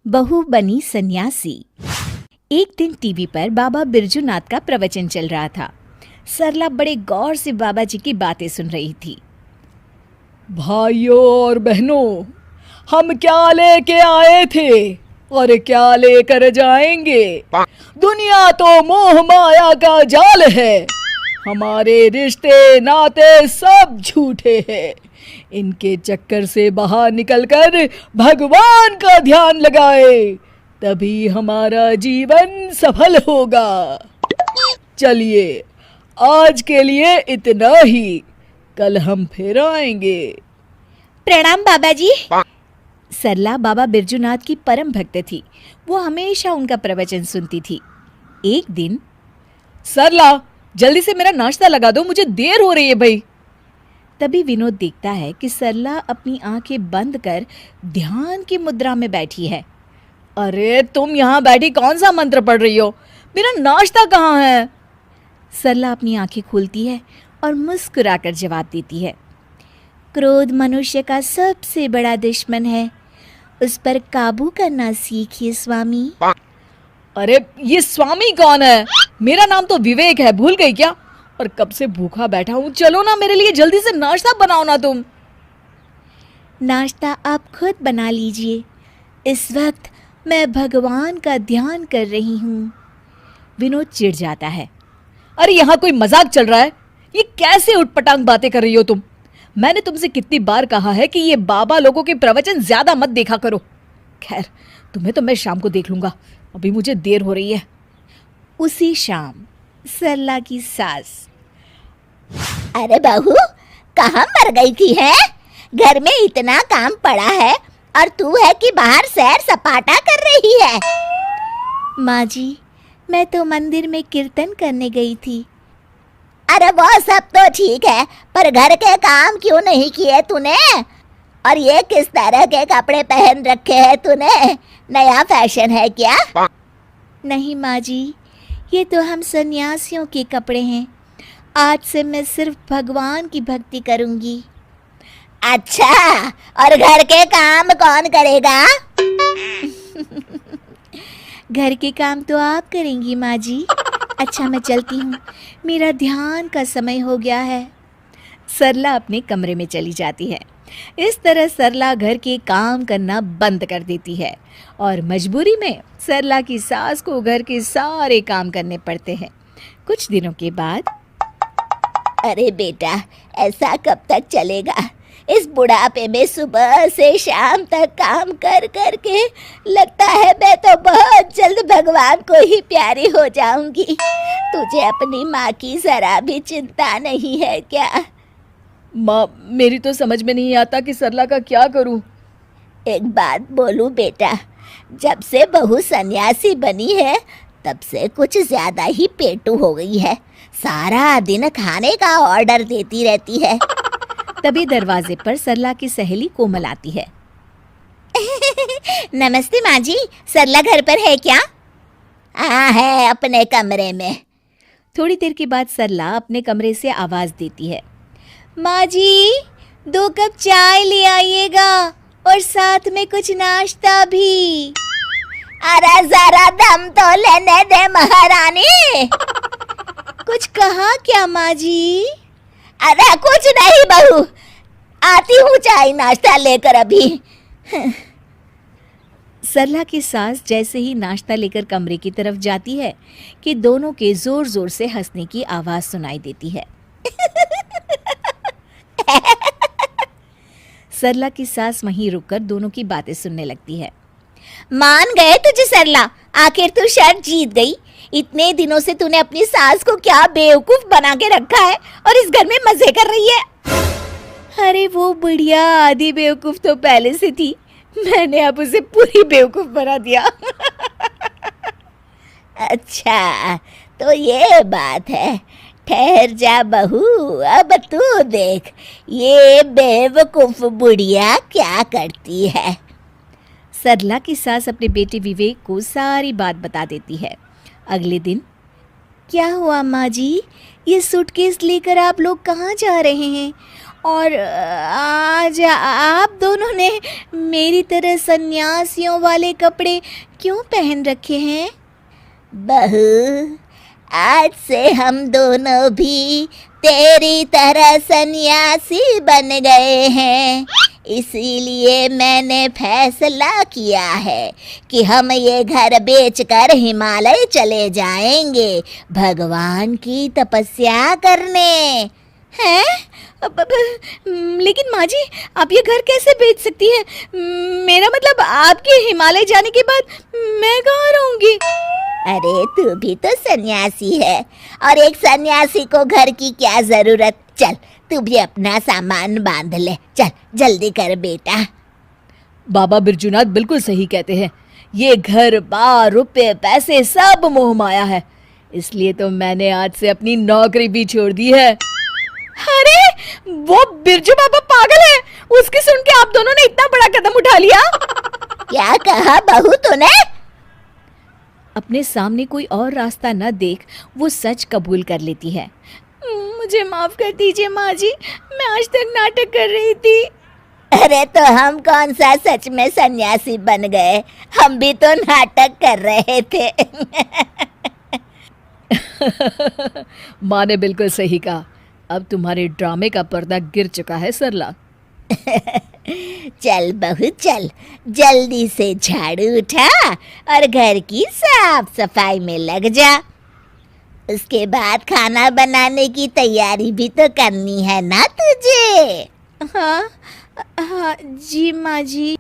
बहू बनी सन्यासी। एक दिन टीवी पर बाबा बिरजूनाथ का प्रवचन चल रहा था। सरला बड़े गौर से बाबा जी की बातें सुन रही थी। भाइयों और बहनों, हम क्या लेके आए थे और क्या लेकर जाएंगे। दुनिया तो मोह माया का जाल है। हमारे रिश्ते नाते सब झूठे हैं। इनके चक्कर से बाहर निकलकर भगवान का ध्यान लगाए, तभी हमारा जीवन सफल होगा। चलिए, आज के लिए इतना ही, कल हम फिर आएंगे। प्रणाम बाबा जी। सरला बाबा बिरजूनाथ की परम भक्त थी। वो हमेशा उनका प्रवचन सुनती थी। एक दिन, सरला, जल्दी से मेरा नाश्ता लगा दो, मुझे देर हो रही है भाई। तभी विनोद देखता है कि सरला अपनी आंखें बंद कर ध्यान की मुद्रा में बैठी है। अरे तुम यहाँ बैठी कौन सा मंत्र पढ़ रही हो? मेरा नाश्ता कहाँ है? सरला अपनी आंखें खोलती है और मुस्कुराकर जवाब देती है, क्रोध मनुष्य का सबसे बड़ा दुश्मन है, उस पर काबू करना सीखिए स्वामी। अरे ये स्वामी कौन है? मेरा नाम तो विवेक है, भूल गई क्या? और कब से भूखा बैठा हूँ, चलो ना मेरे लिए जल्दी से नाश्ता बनाओ ना तुम। नाश्ता आप खुद बना लीजिए, इस वक्त मैं भगवान का ध्यान कर रही हूँ। विनोद चिढ़ जाता है। अरे यहाँ कोई मजाक चल रहा है? ये कैसे उटपटांग बातें कर रही हो तुम? मैंने तुमसे कितनी बार कहा है कि ये बाबा लोगों के प्रवचन ज्यादा मत देखा करो। खैर, तुम्हें तो मैं शाम को देख लूंगा, अभी मुझे देर हो रही है। उसी शाम सरला की सास, अरे बहू, कहाँ मर गई थी है? घर में इतना काम पड़ा है और तू है कि बाहर सैर सपाटा कर रही है। माँ जी, मैं तो मंदिर में कीर्तन करने गई थी। अरे वो सब तो ठीक है, पर घर के काम क्यों नहीं किए तूने? और ये किस तरह के कपड़े पहन रखे हैं तूने? नया फैशन है क्या? नहीं माँ जी, ये तो हम सन्यासियों के कपड़े हैं। आज से मैं सिर्फ भगवान की भक्ति करूंगी। अच्छा, और घर के काम कौन करेगा? घर के काम तो आप करेंगी माँ जी। अच्छा, मैं चलती हूँ, मेरा ध्यान का समय हो गया है। सरला अपने कमरे में चली जाती है। इस तरह सरला घर के काम करना बंद कर देती है और मजबूरी में सरला की सास को घर के सारे काम करने पड़ते हैं। कुछ दिनों के बाद, अरे बेटा, ऐसा कब तक चलेगा? इस बुढ़ापे में सुबह से शाम तक काम कर कर के लगता है मैं तो बहुत जल्द भगवान को ही प्यारी हो जाऊंगी। तुझे अपनी माँ की जरा भी चिंता नहीं है क्या? माँ, मेरी तो समझ में नहीं आता कि सरला का क्या करूँ। एक बात बोलूं बेटा, जब से बहू सन्यासी बनी है तब से कुछ ज्यादा ही पेटू हो गई है। सारा दिन खाने का ऑर्डर देती रहती है। तभी दरवाजे पर सरला की सहेली कोमल आती है। नमस्ते माँ जी, सरला घर पर है क्या? हाँ है, अपने कमरे में। थोड़ी देर के बाद सरला अपने कमरे से आवाज देती है, माँ जी, 2 कप चाय ले आइएगा और साथ में कुछ नाश्ता भी। अरे जरा दम तो लेने दे महारानी। कुछ कहा क्या माँ जी? अरे कुछ नहीं बहू, आती हूँ चाय नाश्ता लेकर अभी। सरला की सास जैसे ही नाश्ता लेकर कमरे की तरफ जाती है कि दोनों के जोर जोर से हंसने की आवाज सुनाई देती है। सरला की सास वहीं रुककर दोनों की बातें सुनने लगती है। मान गए तुझे सरला, आखिर तू शर्त जीत गई। इतने दिनों से तूने अपनी सास को क्या बेवकूफ बना के रखा है और इस घर में मजे कर रही है। अरे वो बुढ़िया आधी बेवकूफ तो पहले से थी, मैंने अब उसे पूरी बेवकूफ बना दिया। अच्छा, तो ये बात है। ठहर जा बहू, अब तू देख ये बेवकूफ बुढ़िया क्या करती है। सरला की सास अपने बेटे विवेक को सारी बात बता देती है। अगले दिन, क्या हुआ माँ जी, ये सूटकेस लेकर आप लोग कहाँ जा रहे हैं और आज आप दोनों ने मेरी तरह सन्यासियों वाले कपड़े क्यों पहन रखे हैं? बहू, आज से हम दोनों भी तेरी तरह सन्यासी बन गए हैं। इसीलिए मैंने फैसला किया है कि हम ये घर बेचकर हिमालय चले जाएंगे भगवान की तपस्या करने। हैं? लेकिन माँ जी, आप ये घर कैसे बेच सकती हैं? मेरा मतलब आपके हिमालय जाने के बाद मैं कहाँ रहूँगी? अरे तू भी तो सन्यासी है और एक सन्यासी को घर की क्या जरूरत। चल तू भी अपना सामान बांध ले, चल जल्दी कर बेटा। बाबा बिरजूनाथ बिल्कुल सही कहते हैं। ये घर बार रुपए पैसे सब मोह माया है, इसलिए तो मैंने आज से अपनी नौकरी भी छोड़ दी है। अरे वो बिरजू बाबा पागल है, उसकी सुन के आप दोनों ने इतना बड़ा कदम उठा लिया। क्या कहा बहू तूने? अपने सामने कोई और रास्ता न देख वो सच कबूल कर लेती है। मुझे माफ कर दीजिए माँ जी, मैं आज तक नाटक कर रही थी। अरे तो हम कौन सा सच में सन्यासी बन गए, हम भी तो नाटक कर रहे थे। माँ ने बिल्कुल सही कहा। अब तुम्हारे ड्रामे का पर्दा गिर चुका है सरला। चल बहू चल, जल्दी से झाड़ू उठा और घर की साफ सफाई में लग जा। उसके बाद खाना बनाने की तैयारी भी तो करनी है ना तुझे। हाँ हाँ जी माँ जी।